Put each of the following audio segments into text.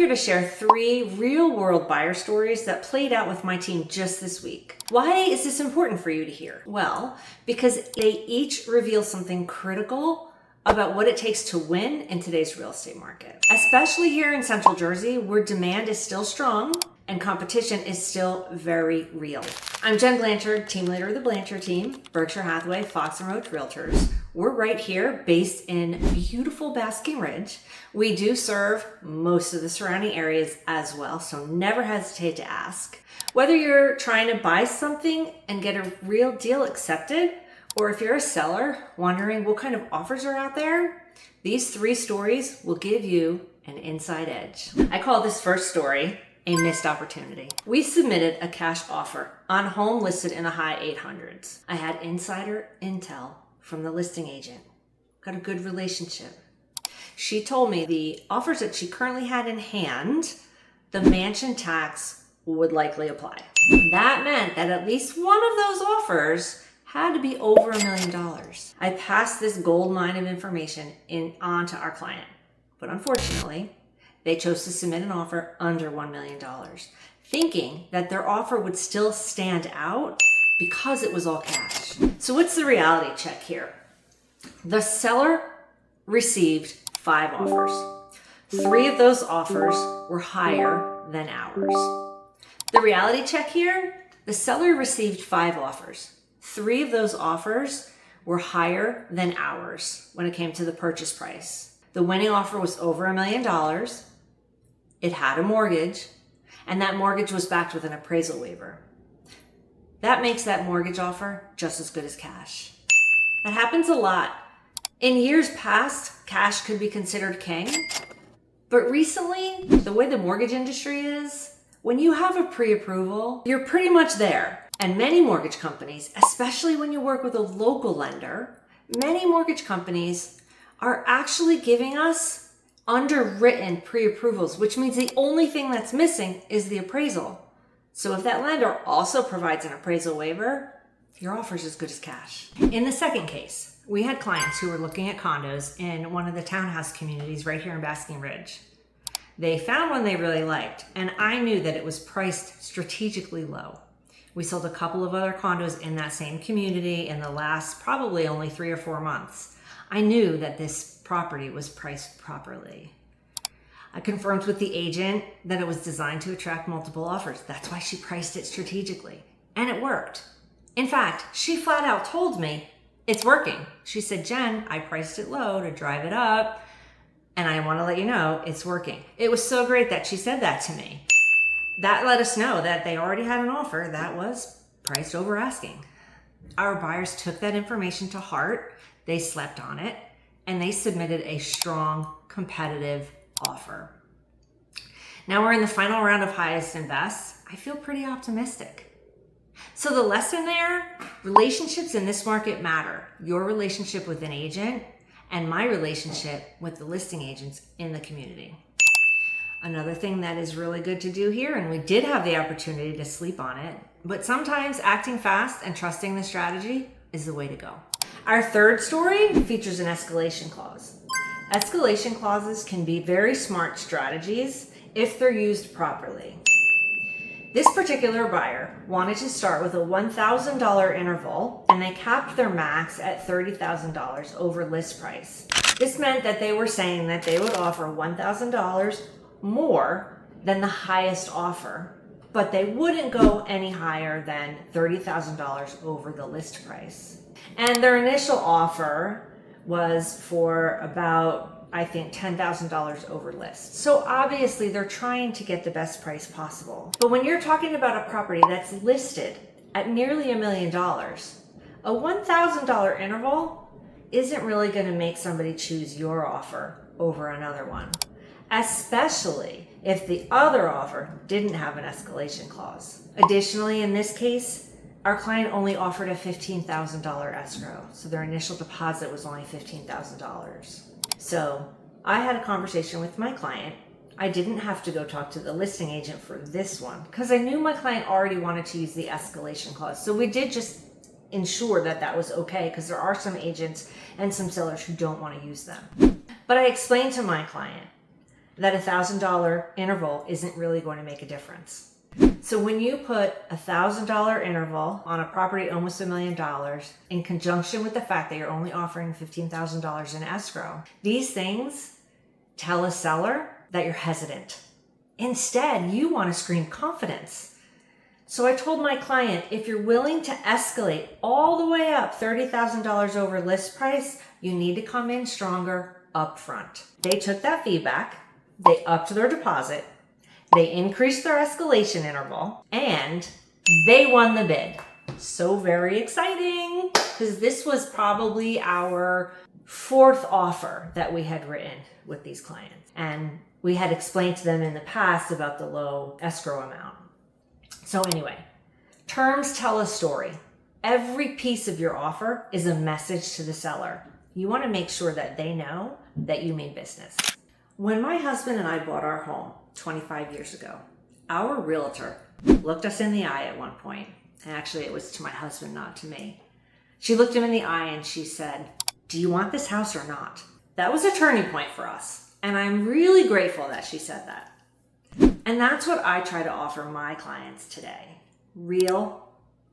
here to share 3 real-world buyer stories that played out with my team just this week. Why is this important for you to hear? Well, because they each reveal something critical about what it takes to win in today's real estate market. Especially here in Central Jersey, where demand is still strong and competition is still very real. I'm Jen Blanchard, team leader of the Blanchard team, Berkshire Hathaway, Fox & Roach Realtors. We're right here based in beautiful Basking Ridge. We do serve most of the surrounding areas as well, so never hesitate to ask. Whether you're trying to buy something and get a real deal accepted, or if you're a seller wondering what kind of offers are out there, these 3 stories will give you an inside edge. I call this first story a missed opportunity. We submitted a cash offer on a home listed in the high 800s. I had insider intel from the listing agent. Got a good relationship. She told me the offers that she currently had in hand, the mansion tax would likely apply. That meant that at least one of those offers had to be over $1 million. I passed this gold mine of information on to our client, but unfortunately, they chose to submit an offer under $1 million, thinking that their offer would still stand out because it was all cash. So what's the reality check here? The seller received 5 offers. 3 of those offers were higher than ours. The reality check here, the seller received 5 offers. 3 of those offers were higher than ours when it came to the purchase price. The winning offer was over $1 million. It had a mortgage, and that mortgage was backed with an appraisal waiver. That makes that mortgage offer just as good as cash. That happens a lot. In years past, cash could be considered king, but recently, the way the mortgage industry is, when you have a pre-approval, you're pretty much there. And many mortgage companies, especially when you work with a local lender, many mortgage companies are actually giving us underwritten pre-approvals, which means the only thing that's missing is the appraisal. So if that lender also provides an appraisal waiver, your offer is as good as cash. In the second case, we had clients who were looking at condos in one of the townhouse communities right here in Basking Ridge. They found one they really liked, and I knew that it was priced strategically low. We sold a couple of other condos in that same community in the last probably only 3 or 4 months. I knew that this property was priced properly. I confirmed with the agent that it was designed to attract multiple offers. That's why she priced it strategically. And it worked. In fact, she flat out told me it's working. She said, Jen, I priced it low to drive it up, and I want to let you know it's working. It was so great that she said that to me. That let us know that they already had an offer that was priced over asking. Our buyers took that information to heart. They slept on it, and they submitted a strong, competitive offer. Now we're in the final round of highest and best. I feel pretty optimistic. So the lesson there, relationships in this market matter. Your relationship with an agent and my relationship with the listing agents in the community. Another thing that is really good to do here, and we did have the opportunity to sleep on it, but sometimes acting fast and trusting the strategy is the way to go. Our third story features an escalation clause. Escalation clauses can be very smart strategies if they're used properly. This particular buyer wanted to start with a $1,000 interval, and they capped their max at $30,000 over list price. This meant that they were saying that they would offer $1,000 more than the highest offer, but they wouldn't go any higher than $30,000 over the list price. And their initial offer was for about, I think, $10,000 over list. So obviously they're trying to get the best price possible. But when you're talking about a property that's listed at nearly $1 million, a $1,000 interval isn't really going to make somebody choose your offer over another one, especially if the other offer didn't have an escalation clause. Additionally, in this case, our client only offered a $15,000 escrow, so their initial deposit was only $15,000. So I had a conversation with my client. I didn't have to go talk to the listing agent for this one because I knew my client already wanted to use the escalation clause. So we did just ensure that that was okay, because there are some agents and some sellers who don't want to use them. But I explained to my client that $1,000 interval isn't really going to make a difference. So when you put $1,000 interval on a property almost $1 million in conjunction with the fact that you're only offering $15,000 in escrow, these things tell a seller that you're hesitant. Instead, you want to scream confidence. So I told my client, if you're willing to escalate all the way up $30,000 over list price, you need to come in stronger up front. They took that feedback, they upped their deposit, they increased their escalation interval, and they won the bid. So very exciting, because this was probably our fourth offer that we had written with these clients. And we had explained to them in the past about the low escrow amount. So anyway, terms tell a story. Every piece of your offer is a message to the seller. You want to make sure that they know that you mean business. When my husband and I bought our home 25 years ago, our realtor looked us in the eye at one point. And actually it was to my husband, not to me. She looked him in the eye and she said, "Do you want this house or not?" That was a turning point for us. And I'm really grateful that she said that. And that's what I try to offer my clients today. Real,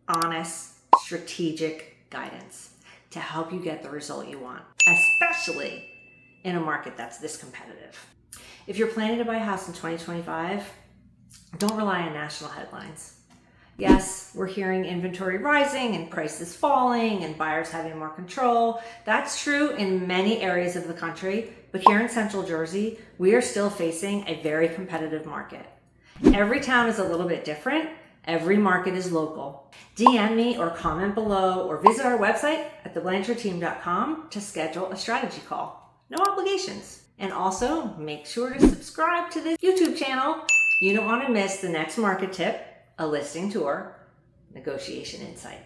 honest, strategic guidance to help you get the result you want, especially in a market that's this competitive. If you're planning to buy a house in 2025, don't rely on national headlines. Yes, we're hearing inventory rising and prices falling and buyers having more control. That's true in many areas of the country, but here in Central Jersey, we are still facing a very competitive market. Every town is a little bit different. Every market is local. DM me or comment below or visit our website at theblanchardteam.com to schedule a strategy call. No obligations. And also make sure to subscribe to this YouTube channel. You don't want to miss the next market tip, a listing tour, negotiation insight.